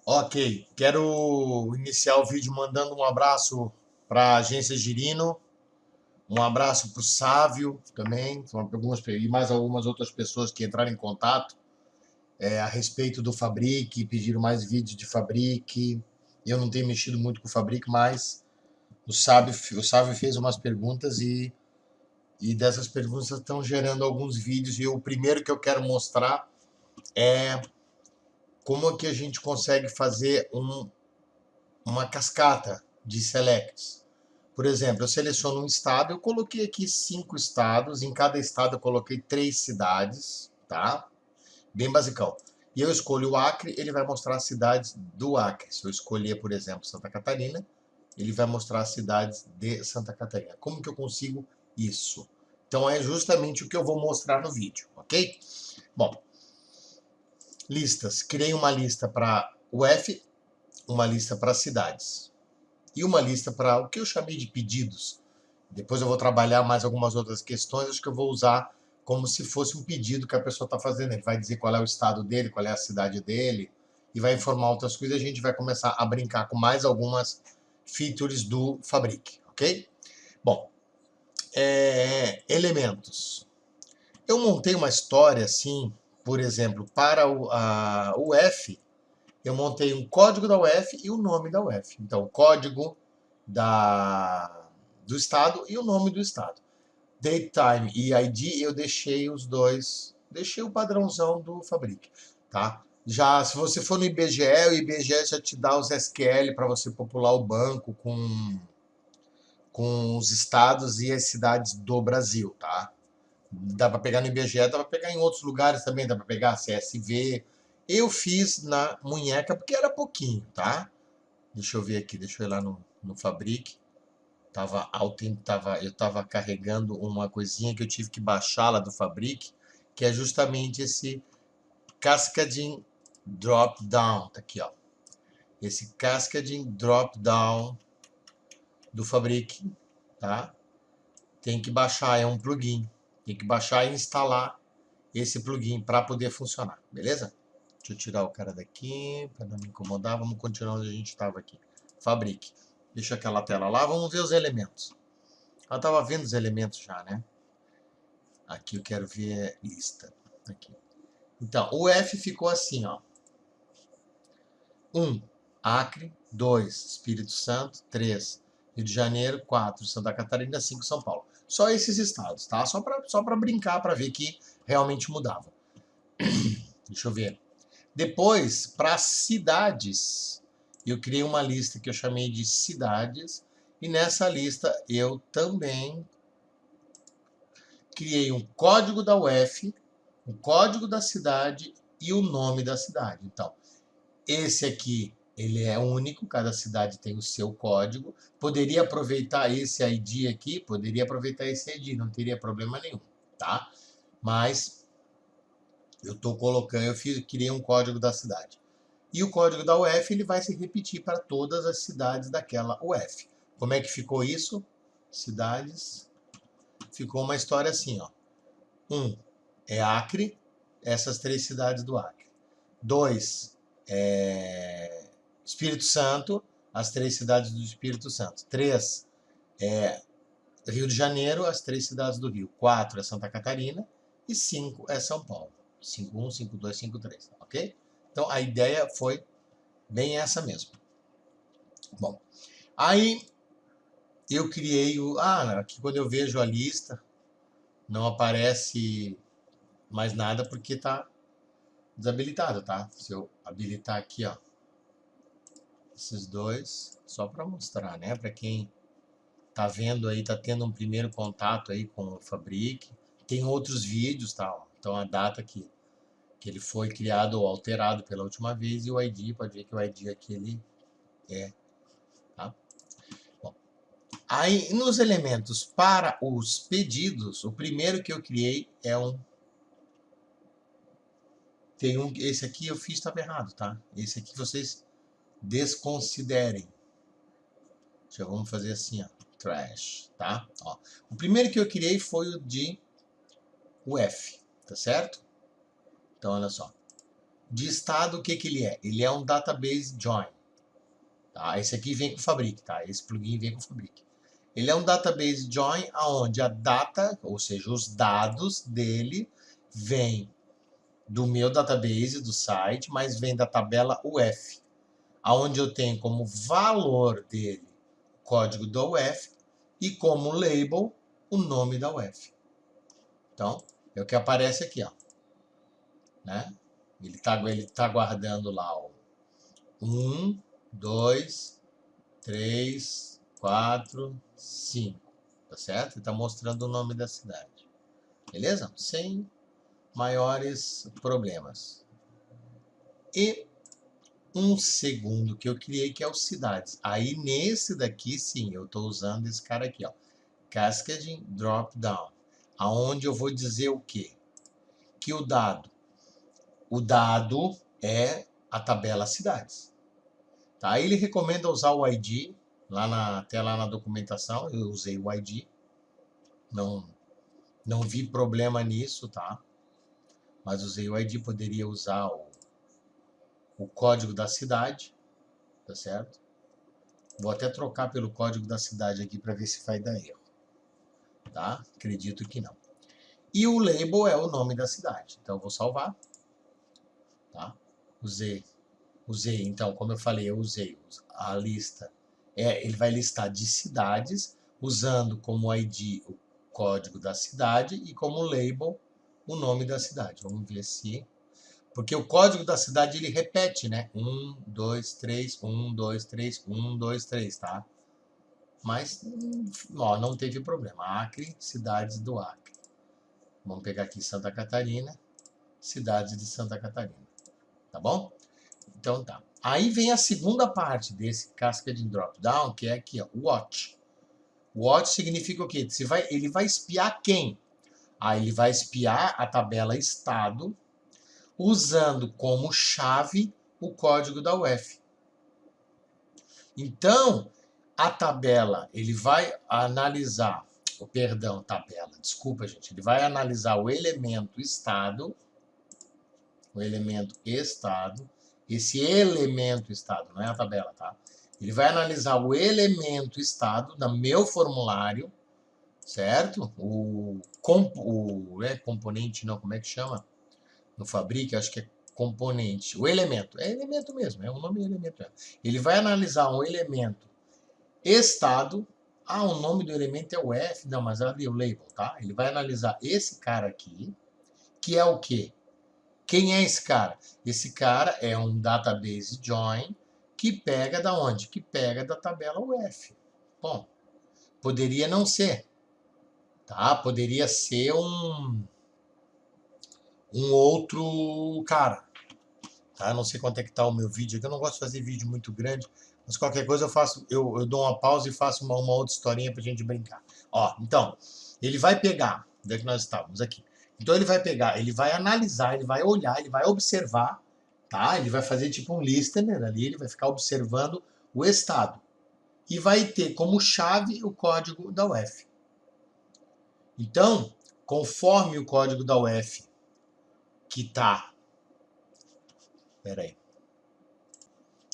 Ok, quero iniciar o vídeo mandando um abraço para a agência Girino, um abraço para o Sávio também, e mais algumas outras pessoas que entraram em contato a respeito do Fabric, pediram mais vídeos de Fabric. Eu não tenho mexido muito com o Fabric, mas o Sávio fez umas perguntas e dessas perguntas estão gerando alguns vídeos. E o primeiro que eu quero mostrar é como é que a gente consegue fazer uma cascata de selects. Por exemplo, eu seleciono um estado, eu coloquei aqui 5 estados, em cada estado eu coloquei 3 cidades, tá? Bem basicão. E eu escolho o Acre, ele vai mostrar as cidades do Acre. Se eu escolher, por exemplo, Santa Catarina, ele vai mostrar as cidades de Santa Catarina. Como que eu consigo isso? Então é justamente o que eu vou mostrar no vídeo, ok? Bom, listas. Criei uma lista para UF, uma lista para cidades e uma lista para o que eu chamei de pedidos. Depois eu vou trabalhar mais algumas outras questões, acho que eu vou usar como se fosse um pedido que a pessoa está fazendo. Ele vai dizer qual é o estado dele, qual é a cidade dele, e vai informar outras coisas. A gente vai começar a brincar com mais algumas features do Fabric, ok? Bom, elementos. Eu montei uma história assim, por exemplo, para a UF, eu montei um código da UF e o nome da UF. Então, o código do estado e o nome do estado. Date, time e ID eu deixei os dois, deixei o padrãozão do Fabric, tá? Já se você for no IBGE, o IBGE já te dá os SQL para você popular o banco com os estados e as cidades do Brasil, tá? Dá para pegar no IBGE, dá para pegar em outros lugares também, dá para pegar CSV. Eu fiz na Munheca porque era pouquinho, tá? Deixa eu ver aqui, deixa eu ir lá no Fabric. Eu estava carregando uma coisinha que eu tive que baixar lá do Fabric, que é justamente esse Cascading Drop Down. Tá aqui, ó. Esse Cascading Drop Down do Fabric, tá? Tem que baixar, é um plugin. Tem que baixar e instalar esse plugin para poder funcionar, beleza? Deixa eu tirar o cara daqui para não me incomodar. Vamos continuar onde a gente estava aqui. Fabric. Deixa aquela tela lá. Vamos ver os elementos. Eu estava vendo os elementos já, né? Aqui eu quero ver lista. Aqui. Então, o F ficou assim, ó. 1, Acre. 2, Espírito Santo. 3, Rio de Janeiro. 4, Santa Catarina. 5, São Paulo. Só esses estados, tá? Só para brincar, para ver que realmente mudava. Deixa eu ver. Depois, para cidades, eu criei uma lista que eu chamei de cidades. E nessa lista eu também criei um código da UF, o código da cidade e o nome da cidade. Então, esse aqui, ele é único, cada cidade tem o seu código. Poderia aproveitar esse ID aqui, poderia aproveitar esse ID, não teria problema nenhum, tá? Mas eu estou colocando, criei um código da cidade. E o código da UF ele vai se repetir para todas as cidades daquela UF. Como é que ficou isso? Cidades. Ficou uma história assim, ó. 1 é Acre, essas 3 cidades do Acre. 2 é Espírito Santo, as 3 cidades do Espírito Santo. 3 é Rio de Janeiro, as 3 cidades do Rio. 4 é Santa Catarina e 5 é São Paulo. 5.1, 5.2, 5.3, ok? Então a ideia foi bem essa mesmo. Bom, aí eu criei o... aqui quando eu vejo a lista, não aparece mais nada porque está desabilitado, tá? Se eu habilitar aqui, ó, esses dois, só para mostrar, né? Para quem tá vendo aí, tá tendo um primeiro contato aí com o Fabric. Tem outros vídeos, tá? Ó. Então a data que ele foi criado ou alterado pela última vez e o ID, pode ver que o ID aqui ele é, tá? Bom, aí nos elementos para os pedidos, o primeiro que eu criei é esse aqui eu fiz, estava errado, tá? Esse aqui vocês desconsiderem. Vamos fazer assim, ó, trash, tá? Ó, o primeiro que eu criei foi o de UF, tá certo? Então, olha só. de estado, o que que ele é? Ele é um database join. Tá? Esse aqui vem com o Fabric, tá? Esse plugin vem com o Fabric. Ele é um database join aonde a data, ou seja, os dados dele vêm do meu database, do site, mas vem da tabela UF, aonde eu tenho como valor dele o código da UF e como label o nome da UF. Então, é o que aparece aqui, ó. Né? Ele tá guardando lá o 1, 2, 3, 4, 5. Tá certo? Ele tá mostrando o nome da cidade. Beleza? Sem maiores problemas. E um segundo que eu criei, que é o cidades. Aí nesse daqui, sim, eu estou usando esse cara aqui, ó. Cascading Dropdown. Aonde eu vou dizer o quê? Que o dado é a tabela cidades. Tá? Aí ele recomenda usar o ID, até lá na documentação, eu usei o ID. Não vi problema nisso, tá? Mas usei o ID, poderia usar o código da cidade, tá certo? Vou até trocar pelo código da cidade aqui para ver se vai dar erro, tá? Acredito que não. E o label é o nome da cidade, então eu vou salvar, tá? Usei, então, como eu falei, eu usei a lista, ele vai listar de cidades, usando como ID o código da cidade e como label o nome da cidade. Vamos ver se... Porque o código da cidade ele repete, né? 1, 2, 3, 1, 2, 3, 1, 2, 3, tá? Mas ó, não teve problema. Acre, cidades do Acre. Vamos pegar aqui Santa Catarina, cidades de Santa Catarina. Tá bom? Então tá. Aí vem a segunda parte desse Cascading Dropdown, que é aqui, ó, Watch. Watch significa o quê? Ele vai espiar quem? Aí ele vai espiar a tabela estado, usando como chave o código da UF. Então, a tabela, ele vai analisar, desculpa, gente, ele vai analisar o elemento estado, esse elemento estado, não é a tabela, tá? Ele vai analisar o elemento estado no meu formulário, certo? Componente, não, como é que chama? No Fabric, acho que é componente. O elemento, é elemento mesmo, é o nome elemento. Ele vai analisar um elemento estado. O nome do elemento é o F, não, mas ali é o label, tá? Ele vai analisar esse cara aqui, que é o quê? Quem é esse cara? Esse cara é um database join que pega da onde? Que pega da tabela UF. Bom, poderia não ser, tá? Poderia ser um outro cara, tá? Não sei quanto é que tá o meu vídeo aqui, eu não gosto de fazer vídeo muito grande, mas qualquer coisa eu faço, eu dou uma pausa e faço uma outra historinha pra gente brincar. Ó, então, ele vai pegar, onde é que nós estávamos aqui? Então ele vai pegar, ele vai analisar, ele vai olhar, ele vai observar, tá? Ele vai fazer tipo um listener ali, ele vai ficar observando o estado. E vai ter como chave o código da UF. Então, conforme o código da UF que tá... Pera aí.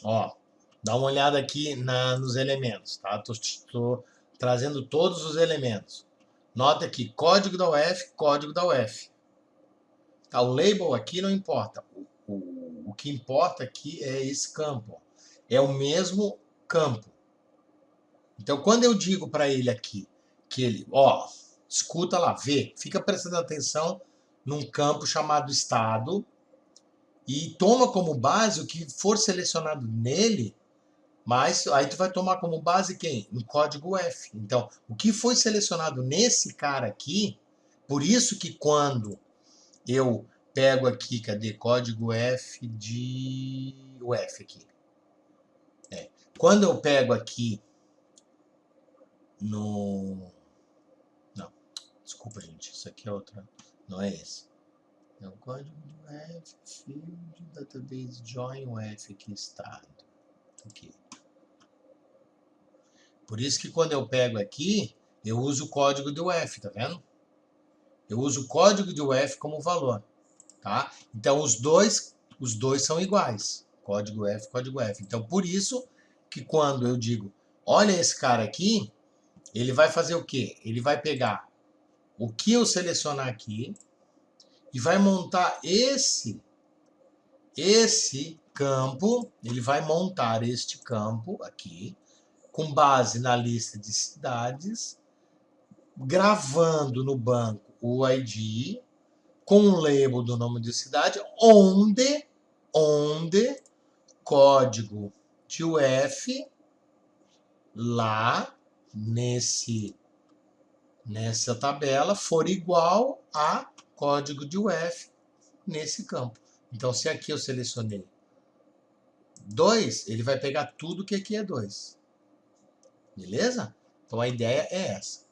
Ó, dá uma olhada aqui nos elementos, tá? Tô trazendo todos os elementos. Nota aqui, código da UF, código da UF. Tá, o label aqui não importa. O que importa aqui é esse campo. É o mesmo campo. Então, quando eu digo para ele aqui, que ele, ó, escuta lá, vê, fica prestando atenção num campo chamado estado e toma como base o que for selecionado nele, mas aí tu vai tomar como base quem? No código F. Então, o que foi selecionado nesse cara aqui, por isso que quando eu pego aqui, cadê? Código F de... o F aqui. Quando eu pego aqui no... Não, desculpa, gente, isso aqui é outra... Não é esse. É o código do F, field, database, join o F aqui, estado. Aqui. Por isso que quando eu pego aqui, eu uso o código do UF, tá vendo? Eu uso o código do UF como valor, tá? Então, os dois os dois são iguais. Código F, código F. Então, por isso que quando eu digo, olha esse cara aqui, ele vai fazer o quê? Ele vai pegar o que eu selecionar aqui e vai montar esse campo, ele vai montar este campo aqui, com base na lista de cidades, gravando no banco o ID, com um label do nome de cidade, onde código de UF lá nessa tabela for igual a código de UF nesse campo. Então, se aqui eu selecionei 2, ele vai pegar tudo que aqui é 2. Beleza? Então, a ideia é essa.